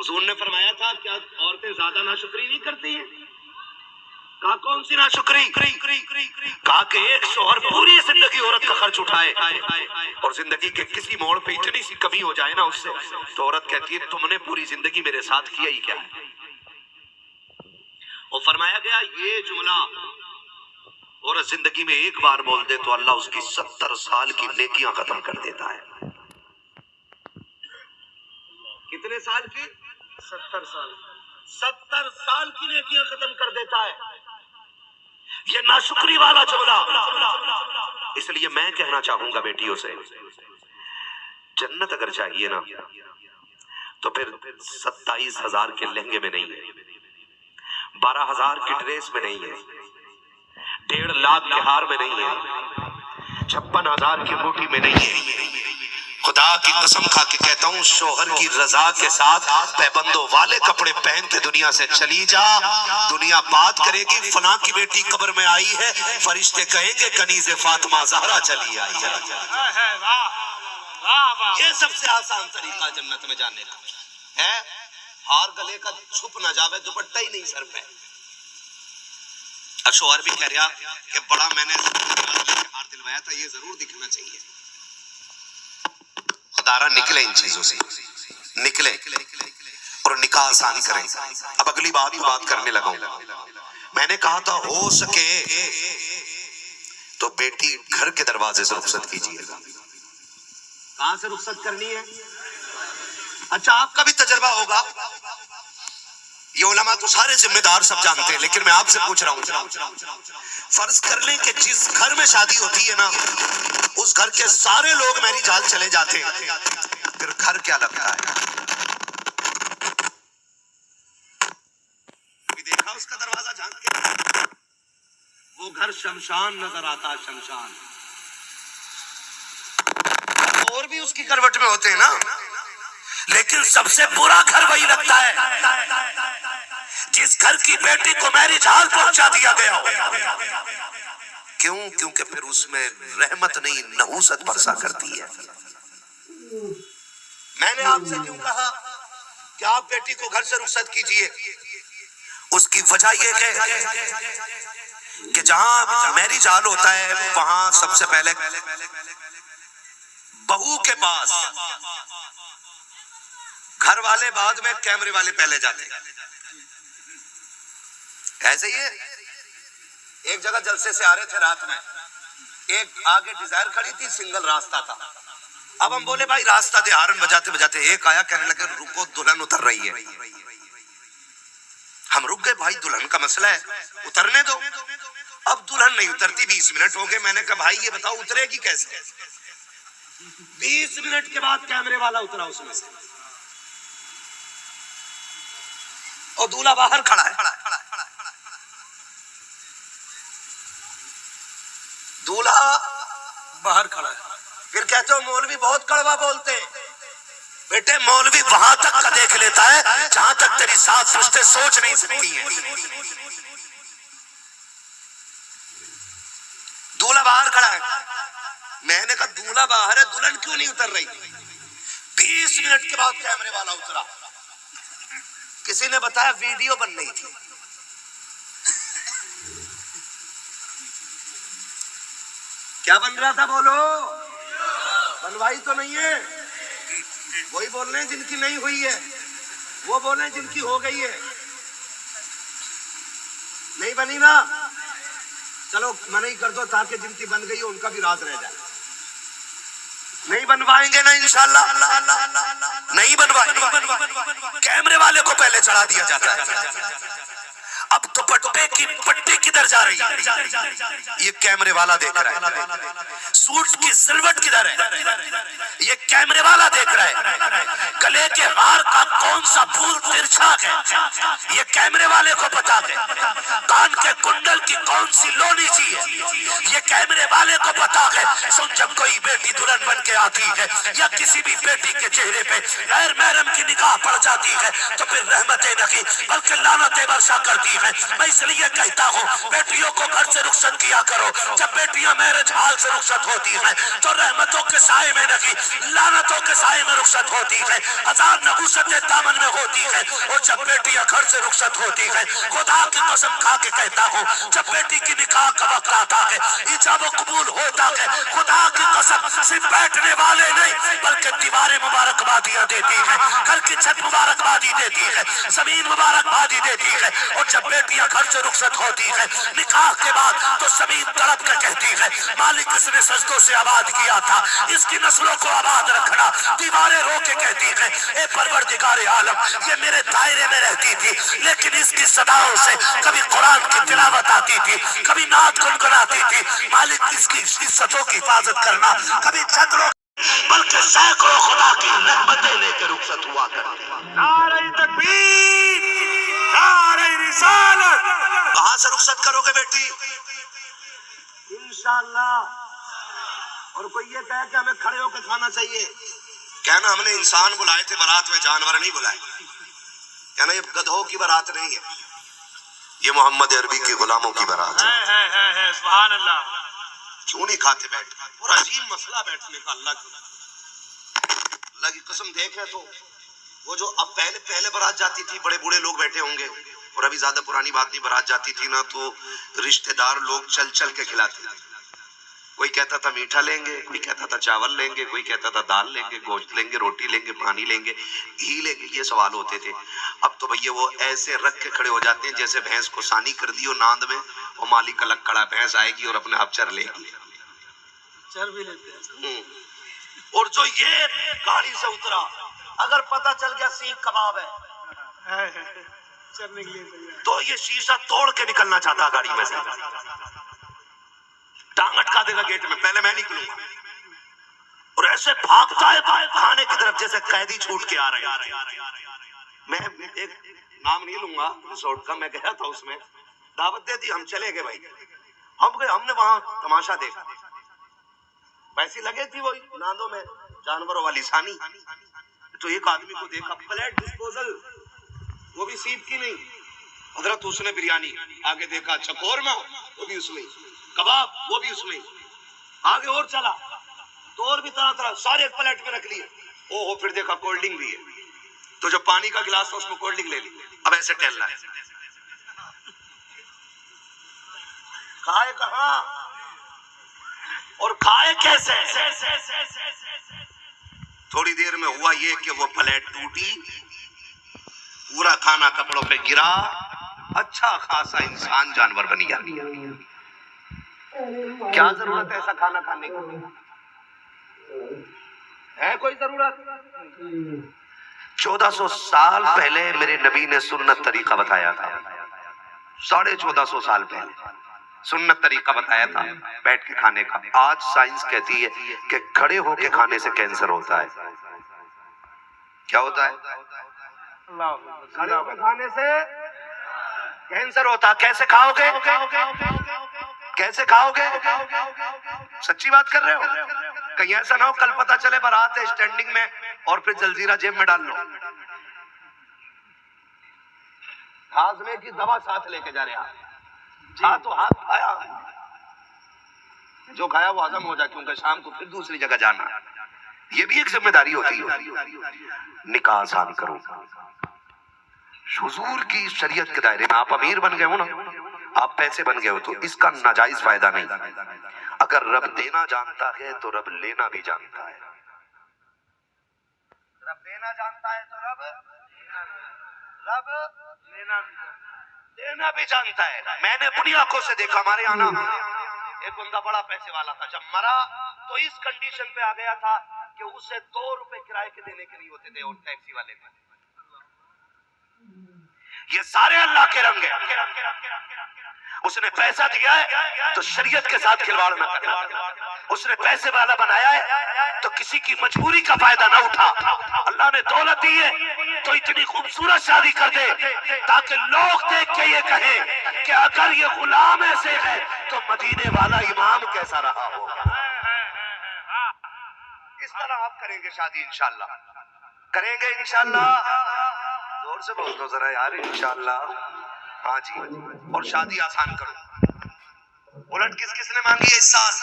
حضور نے فرمایا تھا کیا عورتیں زیادہ ناشکری نہیں کرتی ہیں؟ کہا کون سی ناشکری؟ کہا کہ ایک شوہر پوری زندگی عورت کا خرچ اٹھائے اور زندگی کے کسی موڑ پہ اتنی سی کمی ہو جائے نا اس سے، تو عورت کہتی ہے تم نے پوری زندگی میرے ساتھ کیا ہی کیا ہے؟ اور فرمایا گیا یہ جملہ عورت زندگی میں ایک بار بول دے تو اللہ اس کی 70 سال کی نیکیاں ختم کر دیتا ہے۔ کتنے سال کی؟ 70 سال 70 سال کی نیکیاں ختم کر دیتا ہے یہ ناشکری والا جملہ۔ اس لیے میں کہنا چاہوں گا بیٹیوں سے، جنت اگر چاہیے نا تو پھر 27,000 کے لہنگے میں نہیں ہے، 12,000 کی ڈریس میں نہیں ہے، 1.5 لاکھ کے ہار میں نہیں ہے، 56,000 کی انگوٹھی میں نہیں ہے۔ خدا کی قسم کھا کے کہتا ہوں شوہر کی رضا کے ساتھ پیبندوں والے کپڑے پہن کے دنیا سے چلی جا، دنیا بات کرے گی فلاں کی بیٹی قبر میں آئی ہے، فرشتے کہیں گے کنیز فاطمہ زہرا چلی آئی ہے۔ یہ سب سے آسان طریقہ جنت میں جانے کا ہے، ہار گلے کا چھپ نہ جاوے، دوپٹہ ہی نہیں سر پہ۔ اب شوہر بھی کہہ رہا کہ بڑا میں نے ہار دلوایا تھا، یہ ضرور دکھنا چاہیے۔ خدارہ نکلے ان چیزوں سے، نکلے اور نکاح آسان کریں۔ اب اگلی بات کرنے لگا ہوں۔ میں نے کہا تھا ہو سکے تو بیٹی گھر کے دروازے سے رخصت کیجیے گا۔ کہاں سے رخصت کرنی ہے؟ اچھا آپ کا بھی تجربہ ہوگا، یہ علماء تو سارے ذمہ دار سب جانتے ہیں، لیکن میں آپ سے پوچھ رہا ہوں، فرض کر لیں کہ جس گھر میں شادی ہوتی ہے نا اس گھر کے سارے لوگ میری جال چلے جاتے ہیں، پھر گھر کیا لگتا ہے؟ دیکھا اس کا دروازہ جھانک کے؟ وہ گھر شمشان نظر آتا، شمشان۔ اور بھی اس کی کروٹ میں ہوتے ہیں نا، لیکن سب سے برا گھر وہی لگتا ہے جس گھر کی بیٹی کو میرج ہال پہنچا دیا گیا ہو۔ کیوں؟ کیونکہ پھر اس میں رحمت نہیں نحوست برسا کرتی ہے۔ میں نے آپ سے کیوں کہا کہ آپ بیٹی کو گھر سے رخصت کیجئے؟ اس کی وجہ یہ ہے کہ جہاں میرج ہال ہوتا ہے وہاں سب سے پہلے بہو کے پاس گھر والے بعد میں، کیمرے والے پہلے جاتے ہیں۔ ایسے ہی ہے، ایک جگہ جلسے سے آ رہے تھے رات میں، ایک آگے ڈیزائر کھڑی تھی، سنگل راستہ تھا۔ اب ہم بولے بھائی راستہ دے، ہارن بجاتے بجاتے ایک آیا کہنے لگے رکو دلہن اتر رہی ہے۔ ہم رک گئے، بھائی دلہن کا مسئلہ ہے اترنے دو۔ اب دلہن نہیں اترتی، 20 منٹ ہو گئے۔ میں نے کہا بھائی یہ بتاؤ اترے گی کیسے؟ 20 منٹ کے بعد کیمرے والا اترا اس میں سے، اور دولہا باہر کھڑا ہے۔ دولہا باہر کھڑا ہے۔ پھر کہتے ہو مولوی بہت کڑوا بولتے ہیں۔ بیٹے مولوی وہاں تک کا دیکھ لیتا ہے جہاں تک تیری سات پشتیں سوچ نہیں سکتی ہیں۔ دولہا باہر کھڑا ہے۔ میں نے کہا دولہا باہر ہے، دلہن کیوں نہیں اتر رہی؟ 20 منٹ کے بعد کیمرے والا اترا۔ کسی نے بتایا ویڈیو بن رہی تھی۔ کیا بن رہا تھا بولو؟ بنوائی تو نہیں ہے، وہی بول رہے ہیں جن کی نہیں ہوئی ہے، وہ بول رہے ہیں جن کی ہو گئی ہے۔ نہیں بنی نا، چلو منع کر دو تاکہ جن کی بن گئی ہو ان کا بھی راز رہ جائے۔ نہیں بنوائیں گے نا انشاءاللہ، نہیں بنوائیں گے۔ کیمرے والے کو پہلے چڑھا دیا جاتا ہے۔ اب دوپٹے کی پٹی کدھر جا رہی ہے یہ کیمرے والا دیکھ رہا ہے۔ سوٹ کی سلوٹ کدھر ہے یہ کیمرے والا دیکھ رہا ہے۔ گلے کے ہار کا کون سا پھول ترچھا ہے یہ کیمرے والے کو پتا ہے۔ کان کے کنڈل کی کون سی لونی چاہیے یہ کیمرے والے کو پتا ہے۔ سن جب کوئی بیٹی دلہن بن کے آتی ہے یا کسی بھی بیٹی کے چہرے پہ غیر محرم کی نگاہ پڑ جاتی ہے تو پھر رحمتیں نہیں بلکہ لعنتیں برسا کرتی ہے۔ میں اس لیے کہتا ہوں بیٹیوں کو گھر سے رخصت کیا کرو۔ جب بیٹیاں میرج ہال سے رخصت ہوتی ہیں تو رحمتوں کے سائے میں نہیں لعنتوں کے سائے میں رخصت ہوتی ہے۔ ہزار نحوستیں دامن میں ہوتی ہے، اور جب بیٹیاں گھر سے رخصت ہوتی ہے، خدا کی قسم کھا کے کہتا ہوں جب بیٹی کی نکاح کا وقت آتا ہے، ایجاب و قبول ہوتا ہے، خدا کی قسم صرف بیٹھنے والے نہیں بلکہ دیواریں مبارکبادیاں دیتی ہے، گھر کی چھت مبارکبادی دیتی ہے، زمین مبارکبادی دیتی ہے، اور جب بیٹیاں گھر سے رخصت ہوتی ہے نکاح کے بعد تو زمین تڑپ کر کہتی ہے مالک اس نے سجدوں سے آباد کیا تھا، اس کی نسلوں کو آباد رکھنا، دیواریں رو کے کہتی ہے اے پروردگار عالم یہ میرے دائرے میں رہتی تھی لیکن اس کی صداؤں سے کبھی قرآن کی تلاوت آتی تھی، کبھی نعت گنگناتی تھی، مالک اس کی عزتوں کی حفاظت کرنا، کبھی چھتروں بلکہ سینکڑوں خدا کی رحمتیں لے کے رخصت ہوا کرتے۔ نعرہ تکبیر، نعرہ رسالت۔ کہاں سے رخصت کرو گے بیٹی؟ انشاءاللہ۔ اور کوئی یہ کہے کہ ہمیں کھڑے ہو کے کھانا چاہیے، کہنا ہم نے انسان بلائے تھے بارات میں، جانور نہیں بلائے، کہنا یہ گدھوں کی بارات نہیں ہے، یہ محمد عربی کے غلاموں کی بارات ہے۔ سبحان اللہ۔ کیوں نہیں کھاتے بیٹھ؟ اور عجیب مسئلہ بیٹھنے کا، اللہ کی قسم دیکھ رہے تو وہ جو اب پہلے بارات جاتی تھی بڑے بوڑھے لوگ بیٹھے ہوں گے، اور ابھی زیادہ پرانی بات نہیں، بارات جاتی تھی نا تو رشتہ دار لوگ چل چل کے کھلاتے تھے، کوئی کہتا تھا میٹھا لیں گے، کوئی کہتا تھا چاول لیں گے، کوئی کہتا تھا دال لیں گے، گوشت لیں گے، روٹی لیں گے، پانی لیں گے، گھی لیں گے، یہ سوال ہوتے تھے۔ اب تو بھئی وہ ایسے رکھ کے کھڑے ہو جاتے ہیں جیسے بھینس کو سانی کر دی ہو ناند میں، اور مالک الگ کھڑا، بھینس آئے گی اور اپنے ہب چر لے گی، چر بھی لیتے ہیں۔ اور جو یہ گاڑی سے اترا اگر پتہ چل گیا سیخ کباب ہے تو یہ شیشہ توڑ کے نکلنا چاہتا گاڑی میں سے، ٹانگ اٹکا دے گا گیٹ میں، پہلے میں نکلوں گا، اور ایسے بھاگتا ہے کھانے کی طرف جیسے قیدی چھوٹ کے آ رہے ہیں۔ میں ایک نام نہیں لوں گا ریسورٹ کا، میں گیا تھا، اس میں دعوت دے دی، ہم چلے گئے بھائی، ہم نے وہاں تماشا دیکھا، ویسی لگے تھی وہی ناندوں میں جانوروں والی سانی، تو ایک آدمی کو دیکھا پلیٹ ڈسپوزل، وہ بھی سیپ کی نہیں، حضرت اس نے بریانی، آگے دیکھا اچھا قورمہ، وہ بھی اس میں، کباب وہ بھی اس میں، آگے اور چلا تو اور بھی طرح طرح سارے ایک پلیٹ میں رکھ لیے، اوہو پھر دیکھا کولڈ ڈرنک بھی ہے، تو جو پانی کا گلاس تھا اس میں کولڈ ڈرنک لے لی، اب ایسے ٹہل رہا ہے، کھائے کہاں اور کھائے کیسے؟ تھوڑی دیر میں ہوا یہ کہ وہ پلیٹ ٹوٹی، پورا کھانا کپڑوں پہ گرا، اچھا خاصا انسان جانور بن گیا۔ کیا ضرورت ہے ایسا کھانا کھانے کی؟ ہے کوئی ضرورت؟ 1400 سال پہلے میرے نبی نے سنت طریقہ بتایا تھا، 1450 سال پہلے سنت طریقہ بتایا تھا بیٹھ کے کھانے کا۔ آج سائنس کہتی ہے کہ کھڑے ہو کے کھانے سے کینسر ہوتا ہے۔ کیا ہوتا ہے؟ کھڑے ہو کے کھانے سے کینسر ہوتا ہے۔ کیسے کھاؤ گے؟ کیسے کھاؤ گے؟ سچی بات کر رہے ہو؟ کہیں ایسا نہ ہو کل پتہ چلے بارات ہے اسٹینڈنگ میں اور پھر جلزیرہ جیب میں ڈال لو، ہاضمے کی دوا ساتھ لے کے جا رہے ہیں، تو ہاتھ کھایا، جو کھایا وہ ہضم ہو جائے، کیونکہ شام کو پھر دوسری جگہ جانا، یہ بھی ایک ذمہ داری ہوتی ہے۔ نکاح آسان کرو، حضور کی شریعت کے دائرے میں آپ امیر بن گئے ہو نا، آپ پیسے بن گئے ہو تو اس کا ناجائز فائدہ نہیں۔ اگر رب دینا جانتا ہے تو رب لینا بھی جانتا ہے، رب دینا جانتا ہے تو رب لینا بھی جانتا ہے۔ میں نے اپنی آنکھوں سے دیکھا، ہمارے یہاں نا ایک بندہ بڑا پیسے والا تھا، جب مرا تو اس کنڈیشن پہ آ گیا تھا کہ اسے 2 روپے کرائے کے دینے کے نہیں ہوتے تھے، اور ٹیکسی والے تھے۔ یہ سارے اللہ کے رنگ ہیں۔ اس نے پیسہ دیا ہے تو شریعت کے ساتھ کھلواڑ نہ کرنا، اس نے پیسے والا بنایا ہے تو کسی کی مجبوری کا فائدہ نہ اٹھا۔ اللہ نے دولت دی ہے تو اتنی خوبصورت شادی کر دے تاکہ لوگ دیکھ کے یہ کہیں کہ اگر یہ غلام ایسے ہے تو مدینے والا امام کیسا رہا ہوگا۔ اس طرح آپ کریں گے شادی انشاءاللہ، کریں گے انشاءاللہ، زور سے بول دو ذرا یار، انشاءاللہ۔ ہاں جی، اور شادی آسان کرو۔ الٹ کس کس نے مانگی ہے اس سال؟